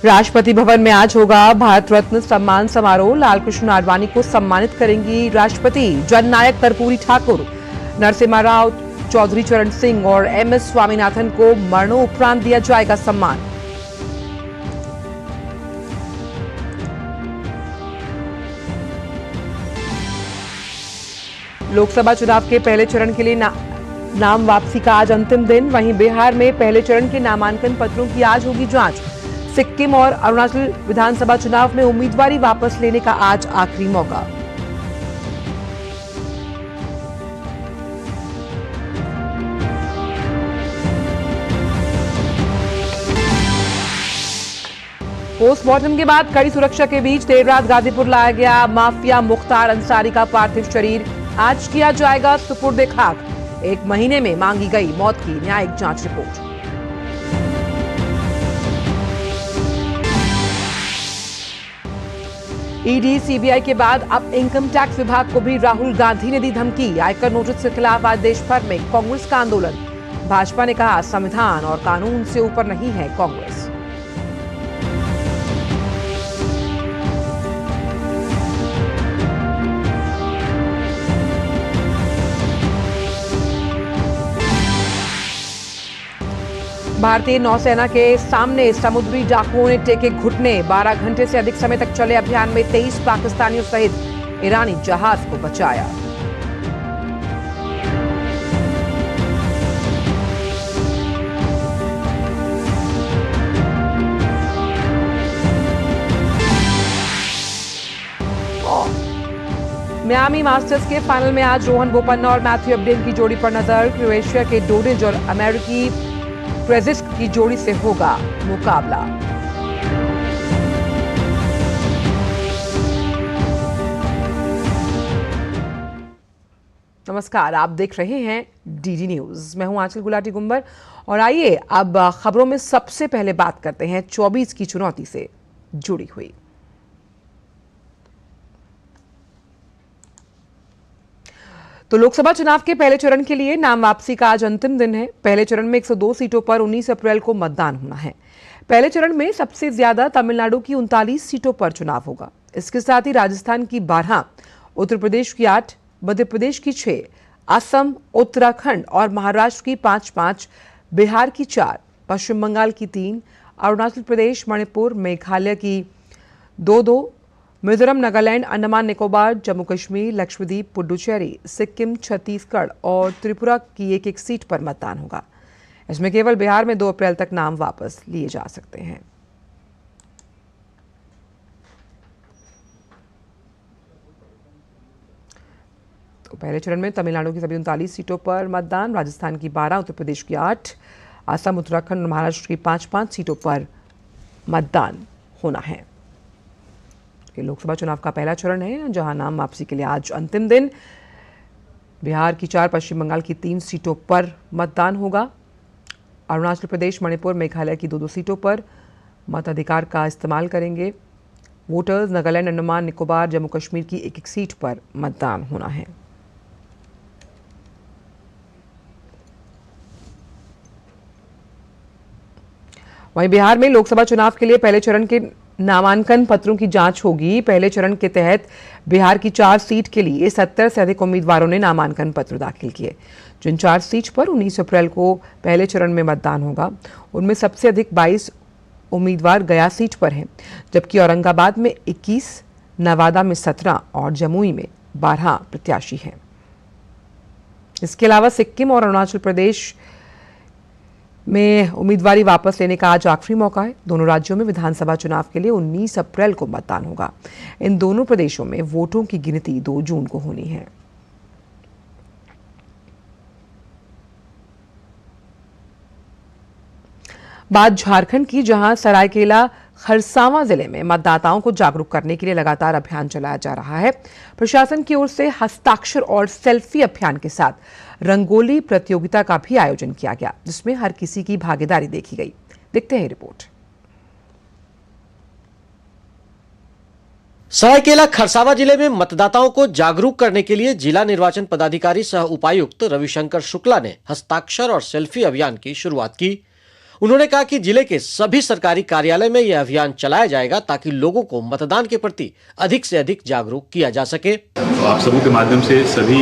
राष्ट्रपति भवन में आज होगा भारत रत्न सम्मान समारोह। लालकृष्ण आडवाणी को सम्मानित करेंगी राष्ट्रपति। जननायक कर्पूरी ठाकुर, नरसिम्हा राव, चौधरी चरण सिंह और एमएस स्वामीनाथन को मरणोपरांत दिया जाएगा सम्मान। लोकसभा चुनाव के पहले चरण के लिए नाम वापसी का आज अंतिम दिन। वहीं बिहार में पहले चरण के नामांकन पत्रों की आज होगी जांच। सिक्किम और अरुणाचल विधानसभा चुनाव में उम्मीदवारी वापस लेने का आज आखिरी मौका। पोस्टमार्टम के बाद कड़ी सुरक्षा के बीच देर रात गाजीपुर लाया गया माफिया मुख्तार अंसारी का पार्थिव शरीर। आज किया जाएगा सुपुर्दे खाक। 1 महीने में मांगी गई मौत की न्यायिक जांच रिपोर्ट। ईडी सीबीआई के बाद अब इनकम टैक्स विभाग को भी राहुल गांधी ने दी धमकी। आयकर नोटिस के खिलाफ आज देश भर में कांग्रेस का आंदोलन। भाजपा ने कहा संविधान और कानून से ऊपर नहीं है कांग्रेस। भारतीय नौसेना के सामने समुद्री डाकुओं ने टेके घुटने। 12 घंटे से अधिक समय तक चले अभियान में 23 पाकिस्तानियों सहित ईरानी जहाज को बचाया। मियामी मास्टर्स के फाइनल में आज रोहन बोपन्ना और मैथ्यू अब्डेन की जोड़ी पर नजर। क्रोएशिया के डोडिज और अमेरिकी क्रेजिस्क की जोड़ी से होगा मुकाबला। नमस्कार, आप देख रहे हैं डीडी न्यूज। मैं हूं आंचल गुलाटी गुंबर और आइए अब खबरों में सबसे पहले बात करते हैं 24 की चुनौती से जुड़ी हुई। तो लोकसभा चुनाव के पहले चरण के लिए नाम वापसी का आज अंतिम दिन है। पहले चरण में 102 सीटों पर 19 अप्रैल को मतदान होना है। पहले चरण में सबसे ज्यादा तमिलनाडु की 39 सीटों पर चुनाव होगा। इसके साथ ही राजस्थान की 12, उत्तर प्रदेश की 8, मध्य प्रदेश की 6, असम, उत्तराखंड और महाराष्ट्र की 5-5, बिहार की 4, पश्चिम बंगाल की 3, अरुणाचल प्रदेश, मणिपुर, मेघालय की 2-2, मिजोरम, नागालैंड, अंडमान निकोबार, जम्मू कश्मीर, लक्षद्वीप, पुडुचेरी, सिक्किम, छत्तीसगढ़ और त्रिपुरा की 1-1 सीट पर मतदान होगा। इसमें केवल बिहार में 2 अप्रैल तक नाम वापस लिए जा सकते हैं। तो पहले चरण में तमिलनाडु की सभी 39 सीटों पर मतदान, राजस्थान की 12, उत्तर प्रदेश की 8, असम, उत्तराखंड और महाराष्ट्र की 5-5 सीटों पर मतदान होना है। लोकसभा चुनाव का पहला चरण है जहां नाम वापसी के लिए आज अंतिम दिन। बिहार की 4, पश्चिम बंगाल की 3 सीटों पर मतदान होगा। अरुणाचल प्रदेश, मणिपुर, मेघालय की 2-2 सीटों पर मताधिकार का इस्तेमाल करेंगे वोटर्स। नागालैंड, अंडमान निकोबार, जम्मू कश्मीर की 1-1 सीट पर मतदान होना है। वहीं बिहार में लोकसभा चुनाव के लिए पहले चरण के नामांकन पत्रों की जांच होगी। पहले चरण के तहत बिहार की 4 सीट के लिए 70 से अधिक उम्मीदवारों ने नामांकन पत्र दाखिल किए। जिन 4 सीट पर 19 अप्रैल को पहले चरण में मतदान होगा, उनमें सबसे अधिक 22 उम्मीदवार गया सीट पर हैं, जबकि औरंगाबाद में 21, नवादा में 17 और जमुई में 12 प्रत्याशी हैं। इसके अलावा सिक्किम और अरुणाचल प्रदेश में उम्मीदवारी वापस लेने का आज आखिरी मौका है। दोनों राज्यों में विधानसभा चुनाव के लिए 19 अप्रैल को मतदान होगा। इन दोनों प्रदेशों में वोटों की गिनती 2 जून को होनी है। बात झारखंड की, जहां सरायकेला खरसावां जिले में मतदाताओं को जागरूक करने के लिए लगातार अभियान चलाया जा रहा है। प्रशासन की ओर से हस्ताक्षर और सेल्फी अभियान के साथ रंगोली प्रतियोगिता का भी आयोजन किया गया, जिसमें हर किसी की भागीदारी देखी गई। देखते हैं रिपोर्ट। सरायकेला खरसावां जिले में मतदाताओं को जागरूक करने के लिए जिला निर्वाचन पदाधिकारी सह उपायुक्त रविशंकर शुक्ला ने हस्ताक्षर और सेल्फी अभियान की शुरुआत की। उन्होंने कहा कि जिले के सभी सरकारी कार्यालय में यह अभियान चलाया जाएगा ताकि लोगों को मतदान के प्रति अधिक से अधिक जागरूक किया जा सके। तो आप सबों के माध्यम से सभी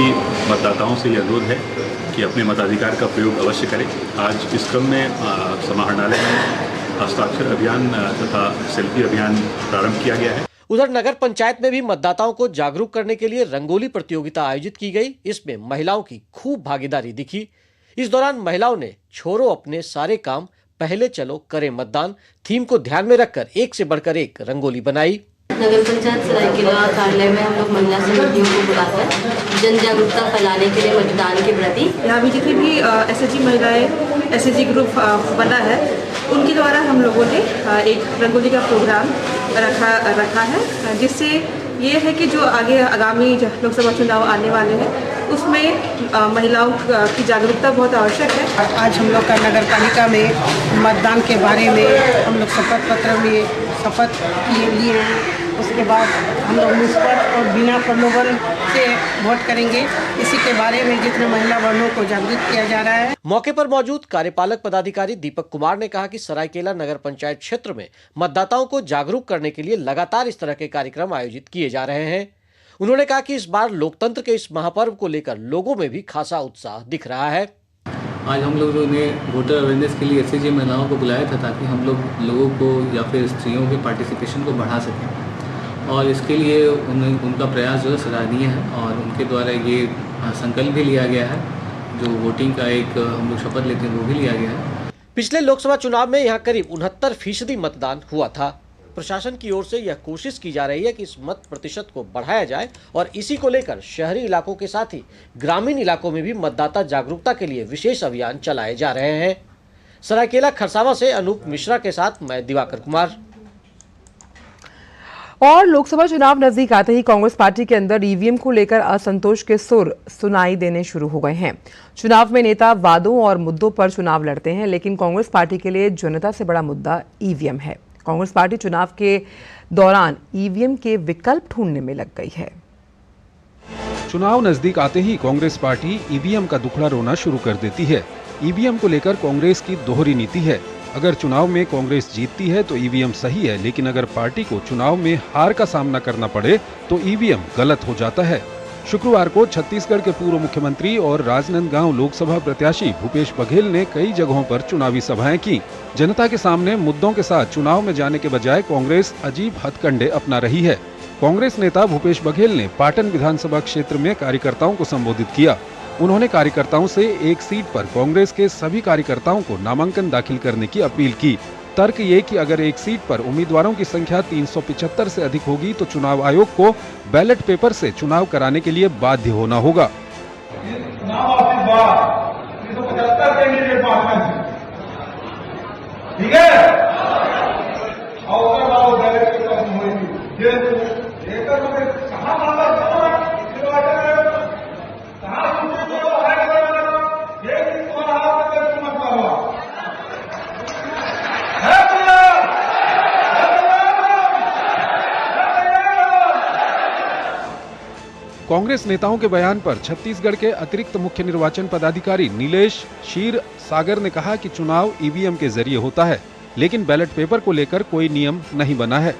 मतदाताओं से यह अनुरोध है कि अपने मताधिकार का प्रयोग अवश्य करें। आज इस क्रम में समाहरणालय में हस्ताक्षर अभियान तथा सेल्फी अभियान प्रारंभ किया गया है। उधर नगर पंचायत में भी मतदाताओं को जागरूक करने के लिए रंगोली प्रतियोगिता आयोजित की गई। इसमें महिलाओं की खूब भागीदारी दिखी। इस दौरान महिलाओं ने छोड़ो अपने सारे काम, पहले चलो करें मतदान थीम को ध्यान में रखकर एक से बढ़कर एक रंगोली बनाई। नगर पंचायत सरायकेला कार्यालय में हम लोग महिला समितियों को बुलाकर जन जागरूकता फैलाने के लिए मतदान के प्रति यहाँ भी जितनी भी एसएचजी महिलाएं एसएचजी ग्रुप बना है उनके द्वारा हम लोगों ने एक रंगोली का प्रोग्राम रखा है, जिससे ये है कि जो आगे आगामी लोकसभा चुनाव आने वाले हैं उसमें महिलाओं की जागरूकता बहुत आवश्यक है। आज हम लोग का नगर पालिका में मतदान के बारे में हम लोग शपथ पत्र में शपथ लिए हैं। उसके बाद हम लोग निष्पक्ष और बिना प्रलोभन से वोट करेंगे। इसी के बारे में जितने महिला वर्णों को जागरूक किया जा रहा है। मौके पर मौजूद कार्यपालक पदाधिकारी दीपक कुमार ने कहा कि सरायकेला नगर पंचायत क्षेत्र में मतदाताओं को जागरूक करने के लिए लगातार इस तरह के कार्यक्रम आयोजित किए जा रहे हैं। उन्होंने कहा कि इस बार लोकतंत्र के इस महापर्व को लेकर लोगों में भी खासा उत्साह दिख रहा है। आज हम लोगों ने वोटर अवेयरनेस के लिए एसएचजी महिलाओं को बुलाया था ताकि हम लोगों को या फिर स्त्रियों के पार्टिसिपेशन को बढ़ा सकें, और इसके लिए उनका प्रयास जो है सराहनीय है और उनके द्वारा ये संकल्प भी लिया गया है, जो वोटिंग का एक हम लोग शपथ लेते हैं वो भी लिया गया है। पिछले लोकसभा चुनाव में यहाँ करीब 69% मतदान हुआ था। प्रशासन की ओर से यह कोशिश की जा रही है कि इस मत प्रतिशत को बढ़ाया जाए और इसी को लेकर शहरी इलाकों के साथ ही ग्रामीण इलाकों में भी मतदाता जागरूकता के लिए विशेष अभियान चलाए जा रहे हैं। सरायकेला खरसावां से अनूप मिश्रा के साथ मैं दिवाकर कुमार। और लोकसभा चुनाव नजदीक आते ही कांग्रेस पार्टी के अंदर ईवीएम को लेकर असंतोष के सुर सुनाई देने शुरू हो गए हैं। चुनाव में नेता वादों और मुद्दों पर चुनाव लड़ते हैं, लेकिन कांग्रेस पार्टी के लिए जनता से बड़ा मुद्दा ईवीएम है। कांग्रेस पार्टी चुनाव के दौरान ईवीएम के विकल्प ढूंढने में लग गई है। चुनाव नजदीक आते ही कांग्रेस पार्टी ईवीएम का दुखड़ा रोना शुरू कर देती है। ईवीएम को लेकर कांग्रेस की दोहरी नीति है। अगर चुनाव में कांग्रेस जीतती है तो ईवीएम सही है, लेकिन अगर पार्टी को चुनाव में हार का सामना करना पड़े तो ईवीएम गलत हो जाता है। शुक्रवार को छत्तीसगढ़ के पूर्व मुख्यमंत्री और राजनांदगांव लोकसभा प्रत्याशी भूपेश बघेल ने कई जगहों पर चुनावी सभाएं की। जनता के सामने मुद्दों के साथ चुनाव में जाने के बजाय कांग्रेस अजीब हथकंडे अपना रही है। कांग्रेस नेता भूपेश बघेल ने पाटन विधानसभा क्षेत्र में कार्यकर्ताओं को संबोधित किया। उन्होंने कार्यकर्ताओं से एक सीट पर कांग्रेस के सभी कार्यकर्ताओं को नामांकन दाखिल करने की अपील की। तर्क ये कि अगर एक सीट पर उम्मीदवारों की संख्या 375 से अधिक होगी तो चुनाव आयोग को बैलेट पेपर से चुनाव कराने के लिए बाध्य होना होगा। कांग्रेस नेताओं के बयान पर छत्तीसगढ़ के अतिरिक्त मुख्य निर्वाचन पदाधिकारी नीलेश क्षीर सागर ने कहा कि चुनाव ईवीएम के जरिए होता है, लेकिन बैलेट पेपर को लेकर कोई नियम नहीं बना है।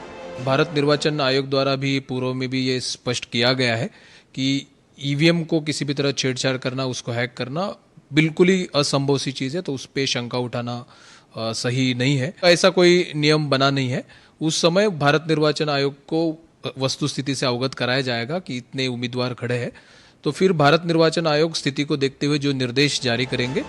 भारत निर्वाचन आयोग द्वारा भी पूर्व में भी ये स्पष्ट किया गया है कि ईवीएम को किसी भी तरह छेड़छाड़ करना, उसको हैक करना बिल्कुल ही असंभव सी चीज़ है, तो उस पर शंका उठाना सही नहीं है। ऐसा कोई नियम बना नहीं है। उस समय भारत निर्वाचन आयोग को वस्तु स्थिति से अवगत कराया जाएगा कि इतने उम्मीदवार खड़े हैं, तो फिर भारत निर्वाचन आयोग स्थिति को देखते हुए जो निर्देश जारी करेंगे।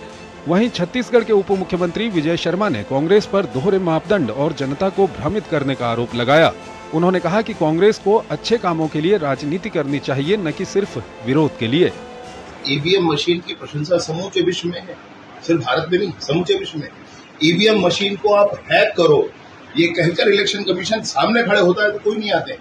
वहीं छत्तीसगढ़ के उप मुख्यमंत्री विजय शर्मा ने कांग्रेस पर दोहरे मापदंड और जनता को भ्रमित करने का आरोप लगाया। उन्होंने कहा कि कांग्रेस को अच्छे कामों के लिए राजनीति करनी चाहिए, न कि सिर्फ विरोध के लिए। ईवीएम मशीन की प्रशंसा समूचे विश्व में है, सिर्फ भारत में नहीं, समूचे विश्व में। ईवीएम मशीन को आप हैक करो, ये कहकर इलेक्शन कमीशन सामने खड़े होता है तो कोई नहीं आते।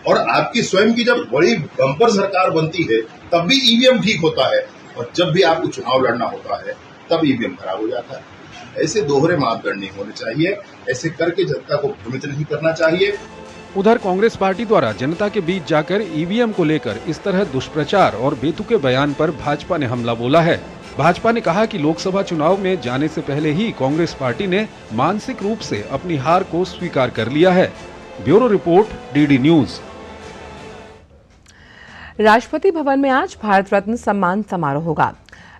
और आपकी स्वयं की जब बड़ी बम्पर सरकार बनती है तब भी ईवीएम ठीक होता है, और जब भी आपको चुनाव लड़ना होता है तब ईवीएम खराब हो जाता है। ऐसे दोहरे मापदंड नहीं होने चाहिए, ऐसे करके जनता को भ्रमित नहीं करना चाहिए। उधर कांग्रेस पार्टी द्वारा जनता के बीच जाकर ईवीएम को लेकर इस तरह दुष्प्रचार और बेतुके बयान पर भाजपा ने हमला बोला है। भाजपा ने कहा कि लोकसभा चुनाव में जाने से पहले ही कांग्रेस पार्टी ने मानसिक रूप से अपनी हार को स्वीकार कर लिया है। Bureau report, DD news. Rashtrapati Bhavan में आज भारत रत्न सम्मान समारोह होगा।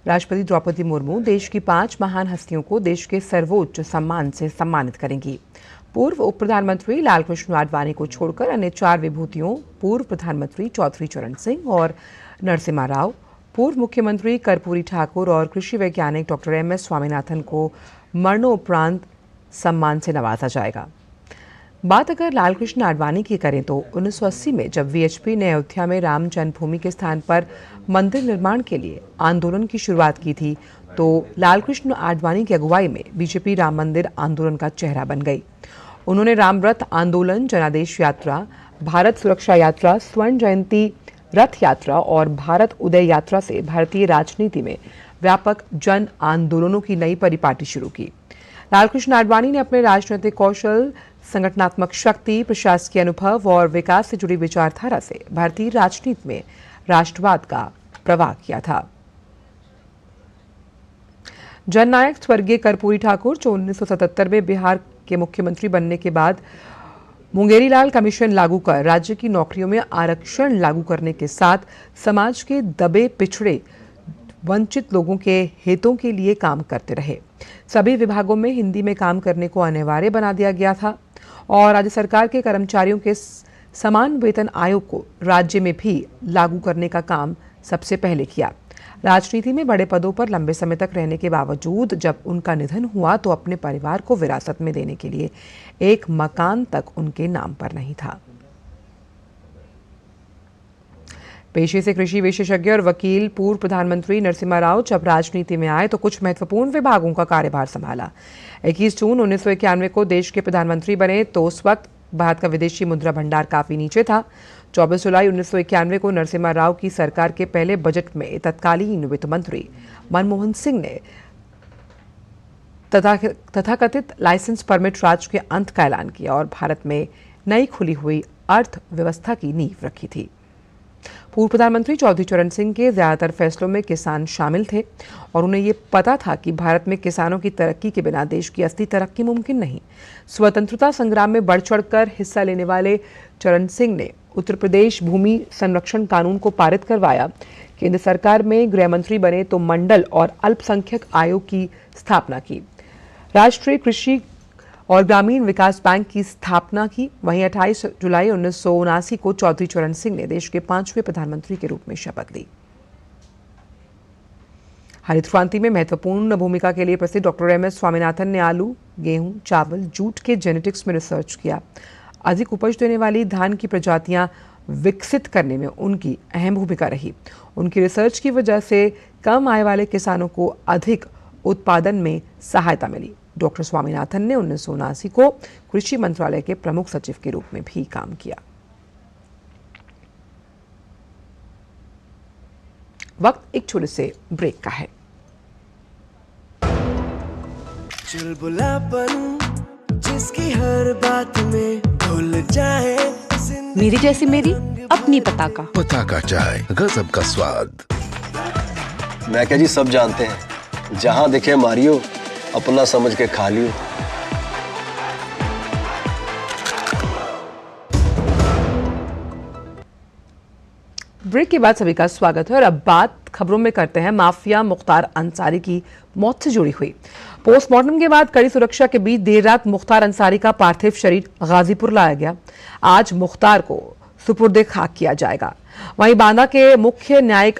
राष्ट्रपति द्रौपदी मुर्मू देश की 5 महान हस्तियों को देश के सर्वोच्च सम्मान से सम्मानित करेंगी। पूर्व उप प्रधानमंत्री लालकृष्ण आडवाणी को छोड़कर अन्य 4 विभूतियों पूर्व प्रधानमंत्री चौधरी चरण सिंह और नरसिम्हा राव, पूर्व मुख्यमंत्री कर्पूरी ठाकुर और कृषि वैज्ञानिक डॉक्टर MS स्वामीनाथन को मरणोपरांत सम्मान से नवाजा जाएगा। बात अगर लालकृष्ण आडवाणी की करें तो 1980 में जब VHP ने अयोध्या में राम जन्मभूमि के स्थान पर मंदिर निर्माण के लिए आंदोलन की शुरुआत की थी, तो लालकृष्ण आडवाणी की अगुवाई में बीजेपी राम मंदिर आंदोलन का चेहरा बन गई। उन्होंने रामरथ आंदोलन, जनादेश यात्रा, भारत सुरक्षा यात्रा, स्वर्ण जयंती रथ यात्रा और भारत उदय यात्रा से भारतीय राजनीति में व्यापक जन आंदोलनों की नई परिपाटी शुरू की। लालकृष्ण आडवाणी ने अपने राजनीतिक कौशल, संगठनात्मक शक्ति, प्रशासकीय अनुभव और विकास से जुड़ी विचारधारा से भारतीय राजनीति में राष्ट्रवाद का प्रवाह किया था। जननायक स्वर्गीय कर्पूरी ठाकुर, जो 1977 में बिहार के मुख्यमंत्री बनने के बाद मुंगेरीलाल कमीशन लागू कर राज्य की नौकरियों में आरक्षण लागू करने के साथ समाज के दबे, पिछड़े, वंचित लोगों के हितों के लिए काम करते रहे। सभी विभागों में हिंदी में काम करने को अनिवार्य बना दिया गया था और राज्य सरकार के कर्मचारियों के समान वेतन आयोग को राज्य में भी लागू करने का काम सबसे पहले किया। राजनीति में बड़े पदों पर लंबे समय तक रहने के बावजूद जब उनका निधन हुआ तो अपने परिवार को विरासत में देने के लिए एक मकान तक उनके नाम पर नहीं था। पेशे से कृषि विशेषज्ञ और वकील पूर्व प्रधानमंत्री नरसिम्हा राव जब राजनीति में आए तो कुछ महत्वपूर्ण विभागों का कार्यभार संभाला। 21 जून 1991 को देश के प्रधानमंत्री बने तो उस वक्त भारत का विदेशी मुद्रा भंडार काफी नीचे था। 24 जुलाई 1991 को नरसिम्हा राव की सरकार के पहले बजट में तत्कालीन वित्त मंत्री मनमोहन सिंह ने तथाकथित लाइसेंस परमिट राज के अंत का ऐलान किया और भारत में नई खुली हुई अर्थव्यवस्था की नींव रखी थी। पूर्व प्रधानमंत्री चौधरी चरण सिंह के ज्यादातर फैसलों में किसान शामिल थे और उन्हें ये पता था कि भारत में किसानों की तरक्की के बिना देश की असली तरक्की मुमकिन नहीं। स्वतंत्रता संग्राम में बढ़ चढ़कर हिस्सा लेने वाले चरण सिंह ने उत्तर प्रदेश भूमि संरक्षण कानून को पारित करवाया। केंद्र सरकार में गृह मंत्री बने तो मंडल और अल्पसंख्यक आयोग की स्थापना की। राष्ट्रीय कृषि और ग्रामीण विकास बैंक की स्थापना की। वहीं 28 जुलाई 1979 को चौधरी चरण सिंह ने देश के 5वें प्रधानमंत्री के रूप में शपथ ली। हरित क्रांति में महत्वपूर्ण भूमिका के लिए प्रसिद्ध डॉक्टर MS स्वामीनाथन ने आलू, गेहूं, चावल, जूट के जेनेटिक्स में रिसर्च किया। अधिक उपज देने वाली धान की प्रजातियां विकसित करने में उनकी अहम भूमिका रही। उनकी रिसर्च की वजह से कम आय वाले किसानों को अधिक उत्पादन में सहायता मिली। डॉक्टर स्वामीनाथन ने 1979 को कृषि मंत्रालय के प्रमुख सचिव के रूप में भी काम किया। वक्त एक छोटे से ब्रेक का है। चुलबुलापन जिसकी हर बात में भूल जाए, मेरी जैसी मेरी अपनी पताका चाय, गजब का स्वाद। मैं क्या जी, सब जानते हैं, जहां दिखे मारियो, अपना समझ के खा लियो। ब्रेक के बाद सभी का स्वागत है और अब बात खबरों में करते हैं माफिया मुख्तार अंसारी की मौत से जुड़ी हुई। पोस्टमार्टम के बाद कड़ी सुरक्षा के बीच देर रात मुख्तार अंसारी का पार्थिव शरीर गाजीपुर लाया गया। आज मुख्तार को सुपुर्दे खाक किया जाएगा। वहीं बांदा के मुख्य न्यायिक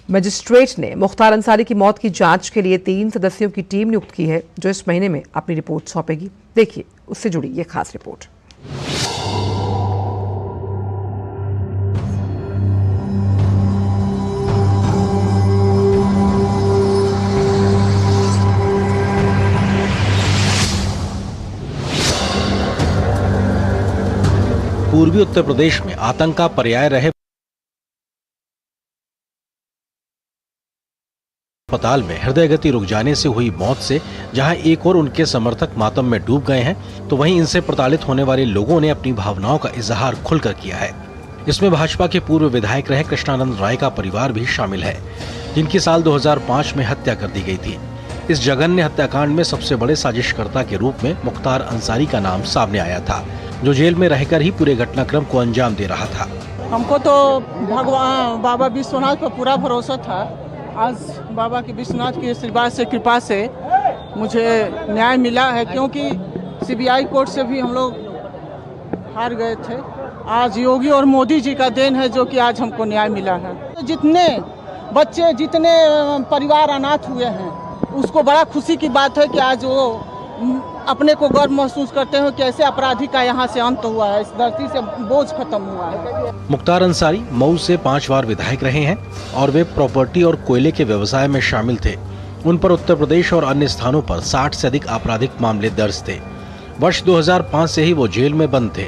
मजिस्ट्रेट ने मुख्तार अंसारी की मौत की जांच के लिए 3 सदस्यों की टीम नियुक्त की है, जो इस महीने में अपनी रिपोर्ट सौंपेगी। देखिए उससे जुड़ी ये खास रिपोर्ट। पूर्वी उत्तर प्रदेश में आतंक का पर्याय रहे अस्पताल में हृदय गति रुक जाने से हुई मौत से जहां एक और उनके समर्थक मातम में डूब गए हैं, तो वहीं इनसे प्रताड़ित होने वाले लोगों ने अपनी भावनाओं का इजहार खुलकर किया है। इसमें भाजपा के पूर्व विधायक रहे कृष्णानंद राय का परिवार भी शामिल है, जिनकी साल 2005 में हत्या कर दी गई थी। इस जघन्य हत्याकांड में सबसे बड़े साजिशकर्ता के रूप में मुख्तार अंसारी का नाम सामने आया था, जो जेल में रहकर ही पूरे घटनाक्रम को अंजाम दे रहा था। हमको तो भगवान बाबा विश्वनाथ पर पूरा भरोसा था। आज बाबा के विश्वनाथ की आशीर्वाद से, कृपा से मुझे न्याय मिला है, क्योंकि सीबीआई कोर्ट से भी हम लोग हार गए थे। आज योगी और मोदी जी का देन है जो कि आज हमको न्याय मिला है। जितने बच्चे, जितने परिवार अनाथ हुए हैं, उसको बड़ा खुशी की बात है कि आज वो अपने को गर्व महसूस करते हैं कि ऐसे अपराधी का यहाँ से अंत हुआ है, इस धरती से बोझ खत्म हुआ है। मुख्तार अंसारी मऊ से 5 बार विधायक रहे हैं और वे प्रॉपर्टी और कोयले के व्यवसाय में शामिल थे। उन पर उत्तर प्रदेश और अन्य स्थानों पर 60 से अधिक आपराधिक मामले दर्ज थे। वर्ष 2005 से ही वो जेल में बंद थे।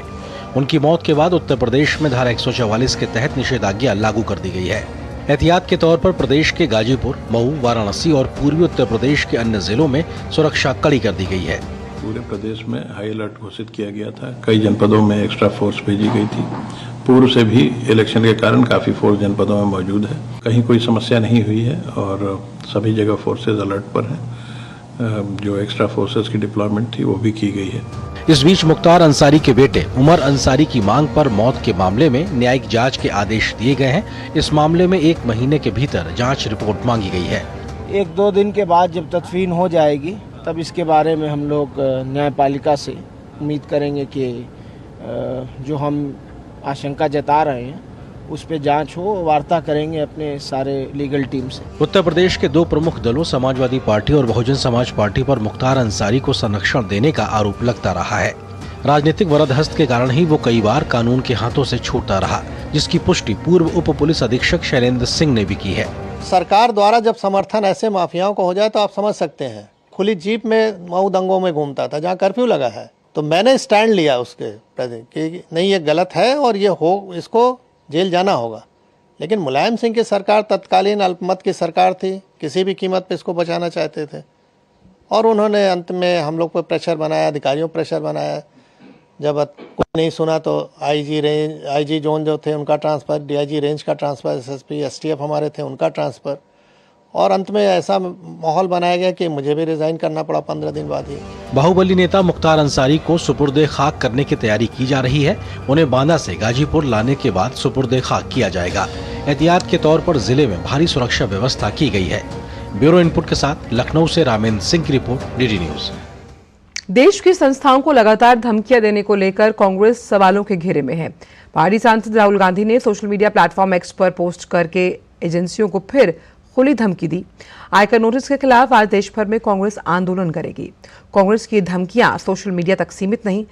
उनकी मौत के बाद उत्तर प्रदेश में धारा 144 के तहत निषेधाज्ञा लागू कर दी गई है। एहतियात के तौर पर प्रदेश के गाजीपुर, मऊ, वाराणसी और पूर्वी उत्तर प्रदेश के अन्य जिलों में सुरक्षा कड़ी कर दी गई है। पूरे प्रदेश में हाई अलर्ट घोषित किया गया था। कई जनपदों में एक्स्ट्रा फोर्स भेजी गई थी। पूर्व से भी इलेक्शन के कारण काफी फोर्स जनपदों में मौजूद है। कहीं कोई समस्या नहीं हुई है और सभी जगह फोर्सेज अलर्ट पर हैं। जो एक्स्ट्रा फोर्सेज की डिप्लॉयमेंट थी वो भी की गई है। इस बीच मुख्तार अंसारी के बेटे उमर अंसारी की मांग पर मौत के मामले में न्यायिक जांच के आदेश दिए गए हैं। इस मामले में 1 महीने के भीतर जांच रिपोर्ट मांगी गई है। 1-2 दिन के बाद जब तदफीन हो जाएगी तब इसके बारे में हम लोग न्यायपालिका से उम्मीद करेंगे कि जो हम आशंका जता रहे हैं उस पे जांच हो, वार्ता करेंगे अपने सारे लीगल टीम से। उत्तर प्रदेश के 2 प्रमुख दलों समाजवादी पार्टी और बहुजन समाज पार्टी पर मुख्तार अंसारी को संरक्षण देने का आरोप लगता रहा है। राजनीतिक वरदहस्त के कारण ही वो कई बार कानून के हाथों से छूटता रहा, जिसकी पुष्टि पूर्व उप पुलिस अधीक्षक शैलेंद्र सिंह ने भी की है। सरकार द्वारा जब समर्थन ऐसे माफियाओं को हो जाए तो आप समझ सकते हैं। खुली जीप में मऊ दंगों में घूमता था जहाँ कर्फ्यू लगा है, तो मैंने स्टैंड लिया उसके प्रति कि नहीं, ये गलत है और ये हो, इसको जेल जाना होगा। लेकिन मुलायम सिंह की सरकार तत्कालीन अल्पमत की सरकार थी, किसी भी कीमत पे इसको बचाना चाहते थे और उन्होंने अंत में हम लोग पर प्रेशर बनाया, अधिकारियों पर प्रेशर बनाया। जब कोई नहीं सुना तो आईजी जोन जो थे उनका ट्रांसफ़र, डीआईजी रेंज का ट्रांसफ़र, एसएसपी एसटीएफ हमारे थे उनका ट्रांसफ़र, और अंत में ऐसा माहौल बनाया गया कि मुझे भी रिजाइन करना पड़ा 15 दिन बाद ही। बाहुबली नेता मुख्तार अंसारी को सुपुर्दे खाक करने की तैयारी की जा रही है। उन्हें बांदा से गाजीपुर लाने के बाद सुपुर्दे खाक किया जाएगा। एहतियात के तौर पर जिले में भारी सुरक्षा व्यवस्था की गई है। ब्यूरो इनपुट के साथ लखनऊ से रामेंद्र सिंह की रिपोर्ट, डीडी न्यूज। देश की संस्थाओं को लगातार धमकियां देने को लेकर कांग्रेस सवालों के घेरे में है। पार्टी सांसद राहुल गांधी ने सोशल मीडिया प्लेटफॉर्म एक्स पर पोस्ट करके एजेंसियों को फिर खुली धमकी दी। आयकर नोटिस के खिलाफ आज देश भर में कांग्रेस आंदोलन करेगी। कांग्रेस की धमकियां सोशल मीडिया तक सीमित नहीं।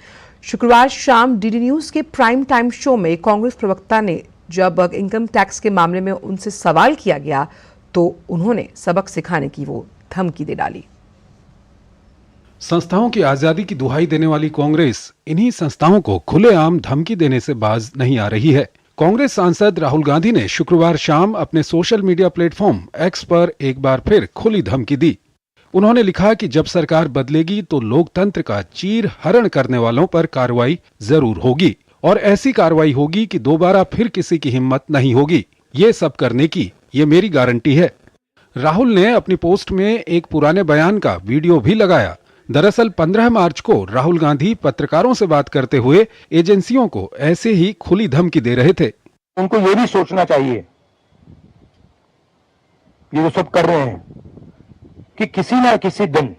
शुक्रवार शाम डीडी न्यूज के प्राइम टाइम शो में कांग्रेस प्रवक्ता ने जब इनकम टैक्स के मामले में उनसे सवाल किया गया तो उन्होंने सबक सिखाने की वो धमकी दे डाली। संस्थाओं की आजादी की दुहाई देने वाली कांग्रेस इन्हीं संस्थाओं को खुलेआम धमकी देने से बाज नहीं आ रही है। कांग्रेस सांसद राहुल गांधी ने शुक्रवार शाम अपने सोशल मीडिया प्लेटफॉर्म एक्स पर एक बार फिर खुली धमकी दी। उन्होंने लिखा कि जब सरकार बदलेगी तो लोकतंत्र का चीर हरण करने वालों पर कार्रवाई जरूर होगी और ऐसी कार्रवाई होगी कि दोबारा फिर किसी की हिम्मत नहीं होगी ये सब करने की, ये मेरी गारंटी है। राहुल ने अपनी पोस्ट में एक पुराने बयान का वीडियो भी लगाया। दरअसल 15 मार्च को राहुल गांधी पत्रकारों से बात करते हुए एजेंसियों को ऐसे ही खुली धमकी दे रहे थे। उनको ये भी सोचना चाहिए, ये जो सब कर रहे हैं, कि किसी ना किसी दिन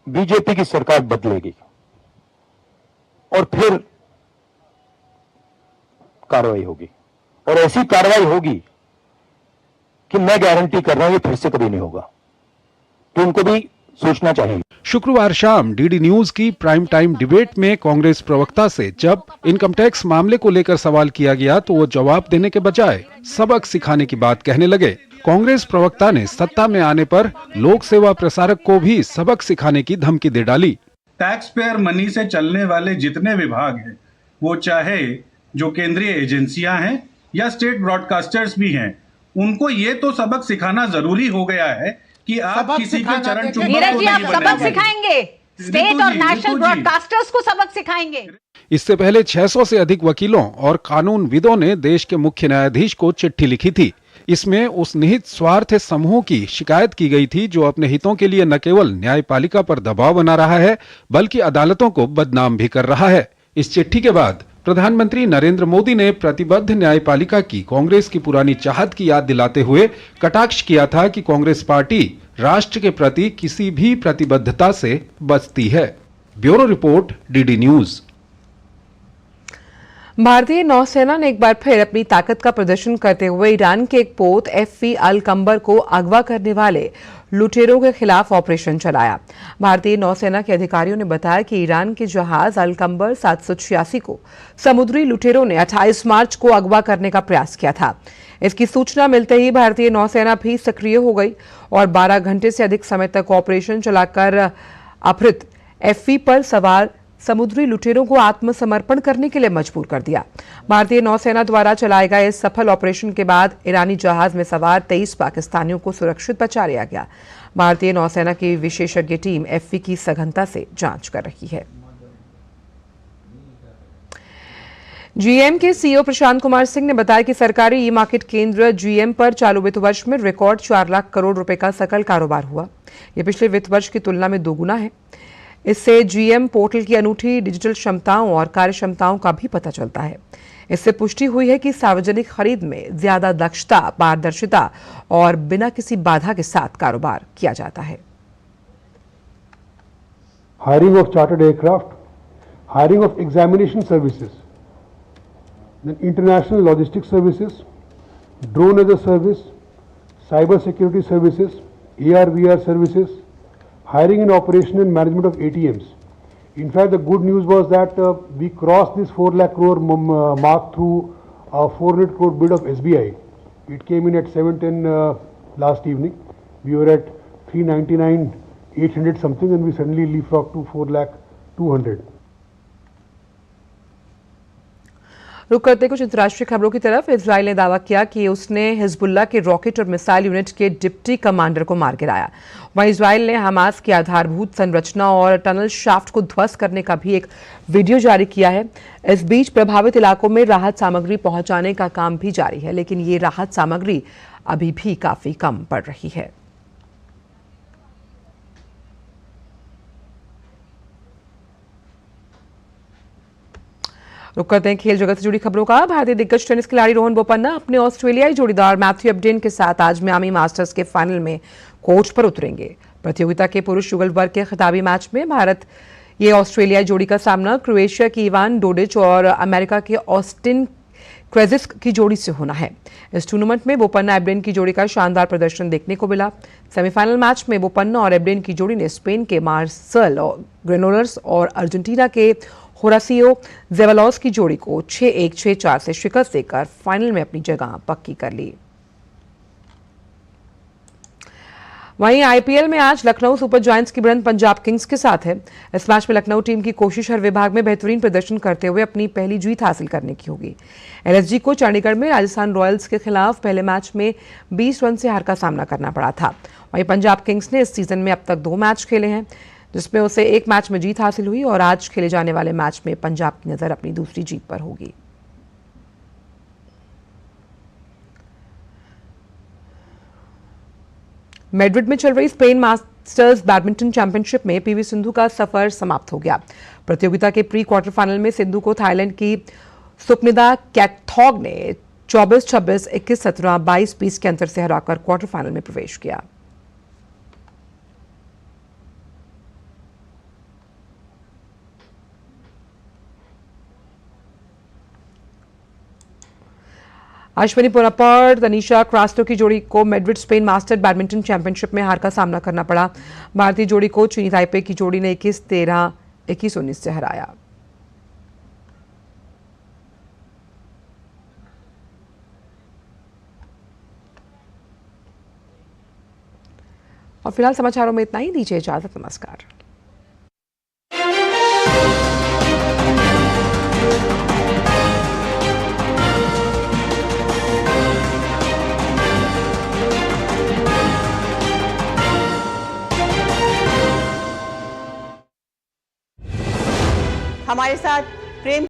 बीजेपी की सरकार बदलेगी और फिर कार्रवाई होगी, और ऐसी कार्रवाई होगी कि मैं गारंटी कर रहा हूं ये फिर से कभी नहीं होगा। तो उनको भी सोचना चाहिए। शुक्रवार शाम डीडी न्यूज की प्राइम टाइम डिबेट में कांग्रेस प्रवक्ता से जब इनकम टैक्स मामले को लेकर सवाल किया गया तो वो जवाब देने के बजाय सबक सिखाने की बात कहने लगे। कांग्रेस प्रवक्ता ने सत्ता में आने पर लोक सेवा प्रसारक को भी सबक सिखाने की धमकी दे डाली। टैक्स पेयर मनी से चलने वाले जितने विभाग हैं, वो चाहे जो केंद्रीय एजेंसियां हैं या स्टेट ब्रॉडकास्टर्स भी हैं, उनको ये तो सबक सिखाना जरूरी हो गया है कि आप किसी के चरण चुंबक नीरज जी, आप सबक सिखाएंगे, स्टेट और नेशनल ब्रॉडकास्टर्स को सबक सिखाएंगे। इससे पहले 600 से अधिक वकीलों और कानूनविदों ने देश के मुख्य न्यायाधीश को चिट्ठी लिखी थी। इसमें उस निहित स्वार्थ समूह की शिकायत की गई थी जो अपने हितों के लिए न केवल न्यायपालिका पर दबाव बना रहा है बल्कि अदालतों को बदनाम भी कर रहा है। इस चिट्ठी के बाद प्रधानमंत्री नरेंद्र मोदी ने प्रतिबद्ध न्यायपालिका की कांग्रेस की पुरानी चाहत की याद दिलाते हुए कटाक्ष किया था कि कांग्रेस पार्टी राष्ट्र के प्रति किसी भी प्रतिबद्धता से बचती है। Bureau report, DD news. भारतीय नौसेना ने एक बार फिर अपनी ताकत का प्रदर्शन करते हुए ईरान के एक पोत एफवी अल कंबर को अगवा करने वाले लुटेरों के खिलाफ ऑपरेशन चलाया। भारतीय नौसेना के अधिकारियों ने बताया कि ईरान के जहाज अल कंबर 786 को समुद्री लुटेरों ने 28 मार्च को अगवा करने का प्रयास किया था। इसकी सूचना मिलते ही भारतीय नौसेना भी सक्रिय हो गई और 12 घंटे से अधिक समय तक ऑपरेशन चलाकर अपहृत एफवी पर सवार समुद्री लुटेरों को आत्मसमर्पण करने के लिए मजबूर कर दिया। भारतीय नौसेना द्वारा चलाए गए इस सफल ऑपरेशन के बाद ईरानी जहाज में सवार 23 पाकिस्तानियों को सुरक्षित बचा लिया गया। भारतीय नौसेना की विशेषज्ञ टीम एफवी की सघनता से जांच कर रही है। जीएम के सीईओ प्रशांत कुमार सिंह ने बताया कि सरकारी ई मार्केट केंद्र जीएम पर चालू वित्त वर्ष में रिकॉर्ड 4 लाख करोड़ रुपए का सकल कारोबार हुआ। यह पिछले वित्त वर्ष की तुलना में दोगुना है। इससे जीएम पोर्टल की अनूठी डिजिटल क्षमताओं और कार्य क्षमताओं का भी पता चलता है। इससे पुष्टि हुई है कि सार्वजनिक खरीद में ज्यादा दक्षता, पारदर्शिता और बिना किसी बाधा के साथ कारोबार किया जाता है। Hiring of chartered aircraft, hiring of examination services, then international logistics services, drone as a service, cyber security services, AR/VR services, hiring and operation and management of ATMs. In fact, the good news was that we crossed this 4 lakh crore mark through a 400 crore bid of SBI. It came in at 710 last evening. We were at 399, 800 something, and we suddenly leapfrogged to 4 lakh 200. रुक करते कुछ अंतर्राष्ट्रीय खबरों की तरफ। Israel ने दावा किया कि उसने हिजबुल्लाह के रॉकेट और मिसाइल यूनिट के डिप्टी कमांडर को मार गिराया। वहीं इजराइल ने हमास की आधारभूत संरचना और टनल शाफ्ट को ध्वस्त करने का भी एक वीडियो जारी किया है। इस बीच प्रभावित इलाकों में राहत सामग्री पहुंचाने का काम भी जारी है, लेकिन ये राहत सामग्री अभी भी काफी कम पड़ रही है। रुक करते हैं खेल जगत से जुड़ी खबरों का। भारतीय दिग्गज टेनिस खिलाड़ी रोहन बोपन्ना अपने ऑस्ट्रेलियाई जोड़ीदार मैथ्यू एबडेन के साथ आज मियामी मास्टर्स के फाइनल में कोर्ट पर उतरेंगे। प्रतियोगिता के पुरुष युगल वर्ग के खिताबी मैच में भारत ये ऑस्ट्रेलियाई जोड़ी का सामना क्रोएशिया की इवान डोडिच और अमेरिका के ऑस्टिन क्रेजिस्क की जोड़ी से होना है। इस टूर्नामेंट में बोपन्ना एबडेन की जोड़ी का शानदार प्रदर्शन देखने को मिला। सेमीफाइनल मैच में बोपन्ना और एबडेन की जोड़ी ने स्पेन के मार्सेल ग्रेनोलर्स और अर्जेंटीना के होरासियो जेवालोस की जोड़ी को 6-1, 6-4 से शिकस्त देकर फाइनल में अपनी जगह पक्की कर ली। वहीं आईपीएल में आज लखनऊ सुपर जायंट्स की भिड़ंत पंजाब किंग्स के साथ है। इस मैच में लखनऊ टीम की कोशिश हर विभाग में बेहतरीन प्रदर्शन करते हुए अपनी पहली जीत हासिल करने की होगी। एलएसजी को चंडीगढ़ में राजस्थान रॉयल्स के खिलाफ पहले मैच में 20 रन से हार का सामना करना पड़ा था। वहीं पंजाब किंग्स ने इस सीजन में अब तक 2 मैच खेले हैं, जिसमें उसे 1 मैच में जीत हासिल हुई और आज खेले जाने वाले मैच में पंजाब की नजर अपनी दूसरी जीत पर होगी। मैड्रिड में चल रही स्पेन मास्टर्स बैडमिंटन चैंपियनशिप में पीवी सिंधु का सफर समाप्त हो गया। प्रतियोगिता के प्री क्वार्टर फाइनल में सिंधु को थाईलैंड की सुपनिदा कैटथॉग ने 24-26, 21-17, 22-20 के अंतर से हराकर क्वार्टर फाइनल में प्रवेश किया। अश्विनी पोनप्पा और तनीषा क्रास्टो की जोड़ी को Madrid Spain master badminton championship में हार का सामना करना पड़ा। भारतीय जोड़ी को चीनी ताइपे की जोड़ी ने 21-13, 21-19 से हराया। और फिलहाल समाचारों में इतना ही। दीजिए इजाजत, नमस्कार। हमारे साथ